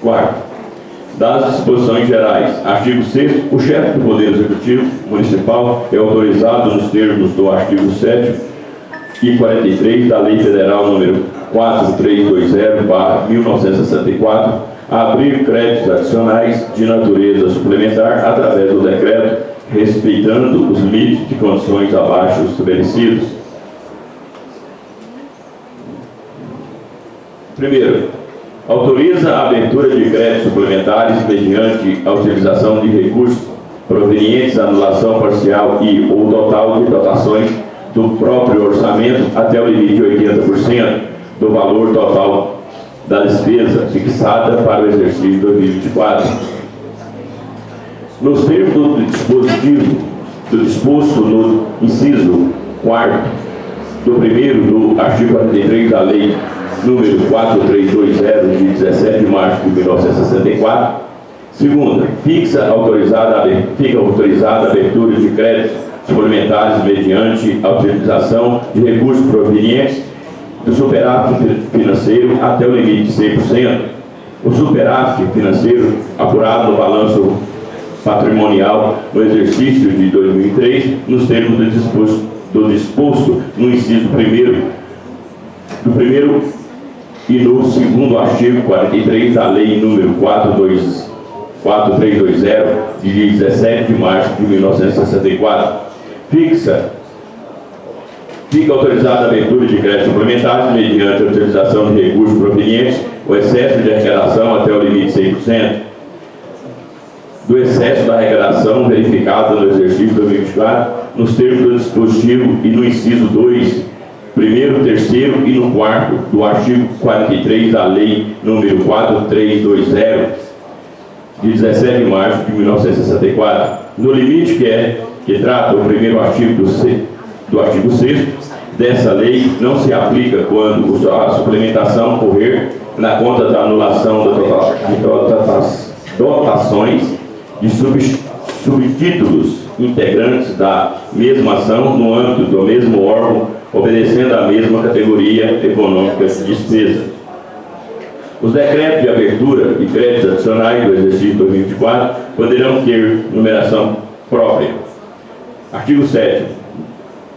4º. Das disposições gerais. Artigo 6º. O chefe do Poder Executivo Municipal é autorizado, nos termos do artigo 7º e 43 da Lei Federal número 4320/1964, a abrir créditos adicionais de natureza suplementar através do decreto, respeitando os limites de condições abaixo estabelecidos. Primeiro, Autoriza a abertura de créditos suplementares mediante a utilização de recursos provenientes da anulação parcial e ou total de dotações do próprio orçamento até o limite de 80% do valor total da despesa fixada para o exercício de 2024. Nos termos do dispositivo do disposto no inciso 4º do primeiro do artigo 43 da Lei número 4320, de 17 de março de 1964. Segunda, fica autorizada a abertura de créditos suplementares mediante a utilização de recursos provenientes do superávit financeiro até o limite de 100%. O superávit financeiro apurado no balanço patrimonial no exercício de 2003, nos termos do disposto no inciso do primeiro e no segundo artigo 43 da Lei número 4320, de 17 de março de 1964. Fica autorizada a abertura de créditos suplementares mediante a utilização de recursos provenientes, o excesso de arrecadação até o limite de 100%. Do excesso da arrecadação verificado no exercício 2024, nos termos do dispositivo e no inciso 2, primeiro, terceiro e no 4º do artigo 43 da Lei número 4320, de 17 de março de 1964, no limite que trata o primeiro artigo do artigo 6º dessa lei, não se aplica quando a suplementação ocorrer na conta da anulação de dotações de subtítulos integrantes da mesma ação no âmbito do mesmo órgão, obedecendo à mesma categoria econômica de despesa. Os decretos de abertura e créditos adicionais do exercício 2024 poderão ter numeração própria. Artigo 7º.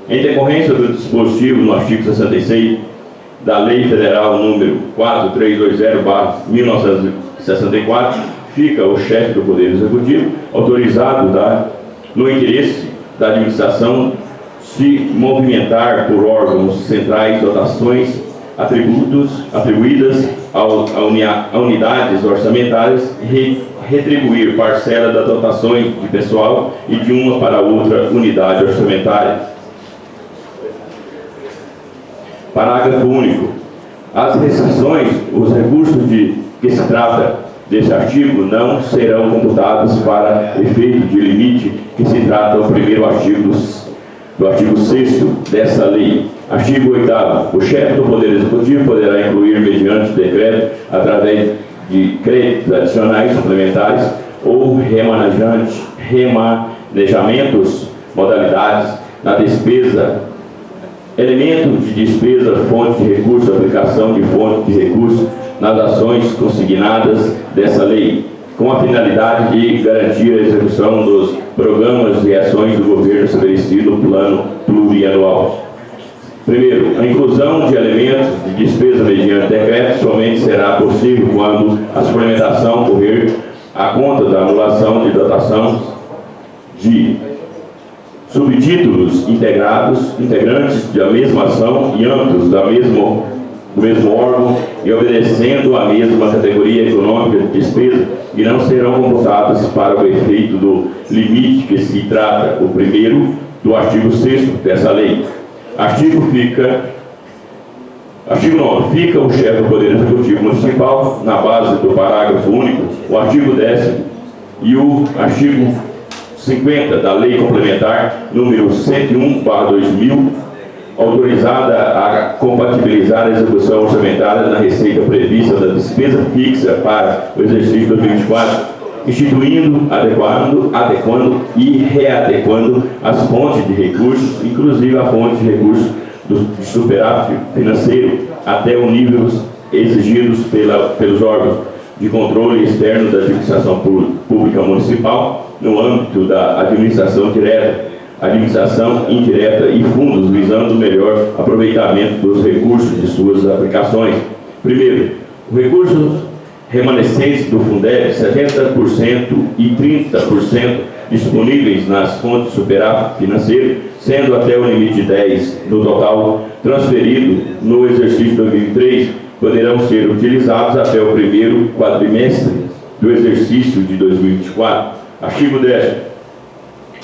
Em decorrência do dispositivo no artigo 66 da Lei Federal número 4320/1964, fica o chefe do Poder Executivo autorizado no interesse da administração se movimentar por órgãos centrais dotações atribuídas a unidades orçamentárias e retribuir parcela das dotações de pessoal e de uma para outra unidade orçamentária. Parágrafo único. As restrições, os recursos que se trata desse artigo não serão computados para efeito de limite que se trata do primeiro artigo do artigo 6º dessa lei. Artigo 8º. O chefe do Poder Executivo poderá incluir, mediante decreto, através de créditos adicionais suplementares ou remanejamentos, modalidades na despesa, elemento de despesa, fonte de recurso, aplicação de fonte de recurso nas ações consignadas dessa lei, com a finalidade de garantir a execução dos programas e ações do governo estabelecido no plano plurianual. Primeiro, a inclusão de elementos de despesa mediante decreto somente será possível quando a suplementação ocorrer à conta da anulação de dotação de subtítulos integrantes da mesma ação e âmbitos do mesmo órgão e obedecendo à mesma categoria econômica de despesa, e não serão computadas para o efeito do limite que se trata o primeiro do artigo 6º dessa lei. Artigo 9. Fica o chefe do Poder Executivo Municipal, na base do parágrafo único, o artigo 10º e o artigo 50 da Lei Complementar número 101/2000, autorizada a compatibilizar a execução orçamentária na receita prevista da despesa fixa para o exercício 2024, instituindo, adequando e readequando as fontes de recursos, inclusive a fonte de recursos do superávit financeiro, até os níveis exigidos pelos órgãos de controle externo da administração pública municipal, no âmbito da administração direta, administração indireta e fundos, visando o melhor aproveitamento dos recursos de suas aplicações. Primeiro, os recursos remanescentes do Fundeb, 70% e 30% disponíveis nas fontes superávit financeiro, sendo até o limite de 10% no total transferido no exercício 2003 poderão ser utilizados até o primeiro quadrimestre do exercício de 2024. Artigo 10º.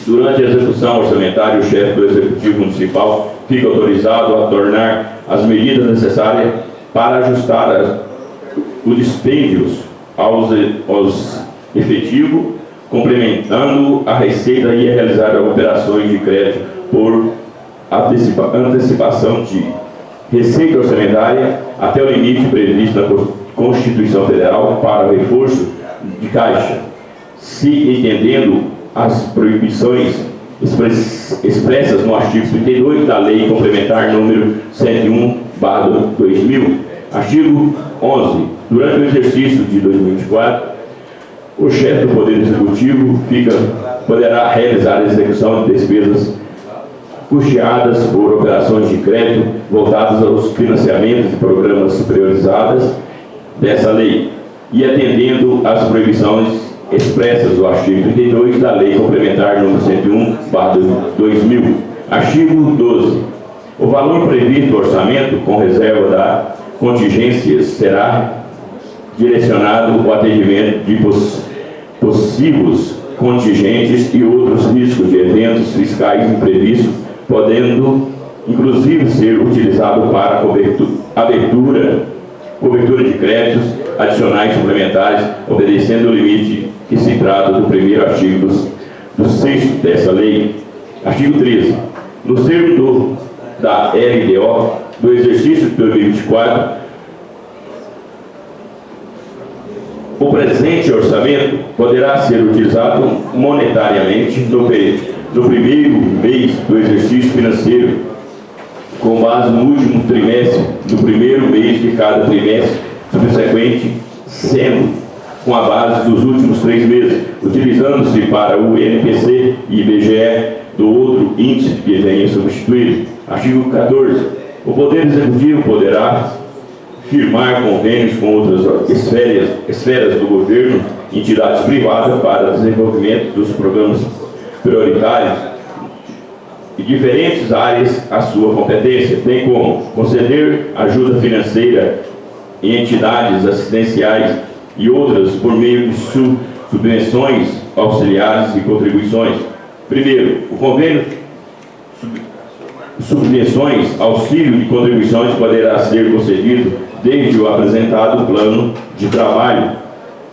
Durante a execução orçamentária, o chefe do Executivo Municipal fica autorizado a tornar as medidas necessárias para ajustar os dispêndios aos efetivos, complementando a receita e a realizar operações de crédito por antecipação de receita orçamentária até o limite previsto na Constituição Federal para o reforço de caixa, se entendendo as proibições expressas no artigo 32 da Lei Complementar número 101/2000. Artigo 11. Durante o exercício de 2024, o chefe do Poder Executivo poderá realizar a execução de despesas custeadas por operações de crédito voltadas aos financiamentos de programas priorizados dessa lei e atendendo às proibições expressas do artigo 32 da Lei Complementar número 101/2000. Artigo 12. O valor previsto no orçamento, com reserva da contingência, será direcionado ao atendimento de possíveis contingentes e outros riscos de eventos fiscais imprevistos, podendo inclusive ser utilizado para cobertura de créditos adicionais suplementares, obedecendo o limite que se trata do primeiro artigo do 6º dessa lei. Artigo 13. No termo da LDO do exercício de 2024, o presente orçamento poderá ser utilizado monetariamente no primeiro mês do exercício financeiro, com base no último trimestre do primeiro mês de cada trimestre subsequente, sendo com a base dos últimos 3 meses, utilizando-se para o INPC e IBGE do outro índice que venha substituído. Artigo 14. O Poder Executivo poderá firmar convênios com outras esferas do governo, entidades privadas para desenvolvimento dos programas prioritários e diferentes áreas à sua competência, bem como conceder ajuda financeira em entidades assistenciais e outras por meio de subvenções auxiliares e contribuições. Primeiro, o convênio subvenções, auxílio e contribuições poderá ser concedido desde o apresentado plano de trabalho,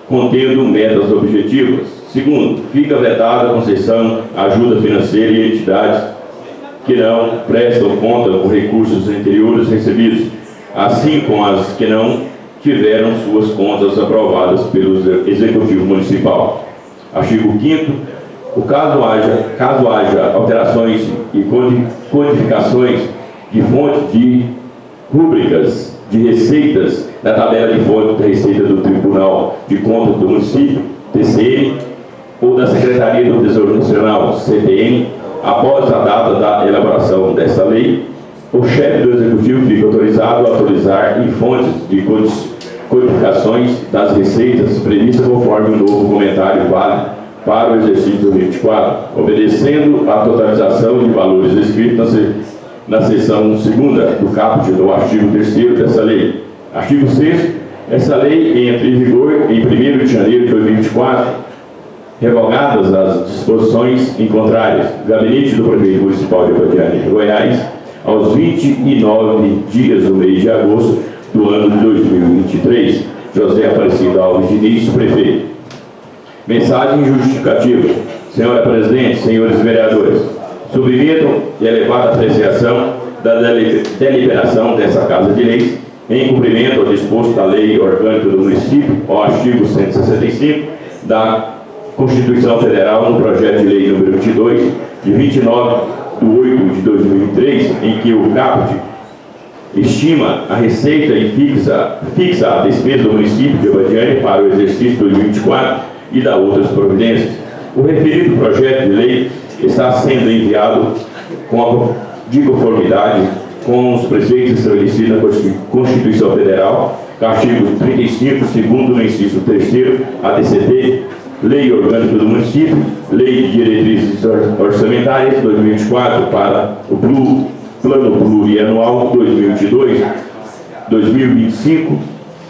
contendo metas objetivas. Segundo, fica vedada a concessão, ajuda financeira e entidades que não prestam conta com recursos anteriores recebidos, assim como as que não tiveram suas contas aprovadas pelo Executivo Municipal. Artigo 5º. Caso haja alterações e codificações de fontes de rúbricas de receitas na tabela de fonte da Receita do Tribunal de Contas do Município, TCM, ou da Secretaria do Tesouro Nacional, CTN, após a data da elaboração desta lei, o chefe do Executivo fica autorizado a atualizar em fontes de codificações das receitas previstas conforme o novo comentário válido para o exercício 2024, obedecendo à totalização de valores escritos na seção 2ª do caput do artigo 3º dessa lei. Artigo 6º. Essa lei entra em vigor em 1º de janeiro de 2024, revogadas as disposições em contrárias. Gabinete do Prefeito Municipal de Abadiânia, Goiás, aos 29 dias do mês de agosto do ano de 2023. José Aparecido Alves Diniz, Prefeito. Mensagem justificativa. Senhora Presidente, senhores vereadores, submeto e elevada apreciação da deliberação dessa Casa de Leis em cumprimento ao disposto da Lei Orgânica do Município, ao artigo 165 da Constituição Federal, no projeto de lei número 22, de 29 de 8 de 2003, em que o caput estima a receita e fixa a despesa do município de Abadiânia para o exercício 2024 e dá outras providências. O referido projeto de lei está sendo enviado de conformidade com os preceitos estabelecidos na Constituição Federal, artigo 35, segundo no inciso 3º, ADCT, Lei Orgânica do Município, Lei de Diretrizes Orçamentárias 2024 para o Plano Plurianual 2022, 2025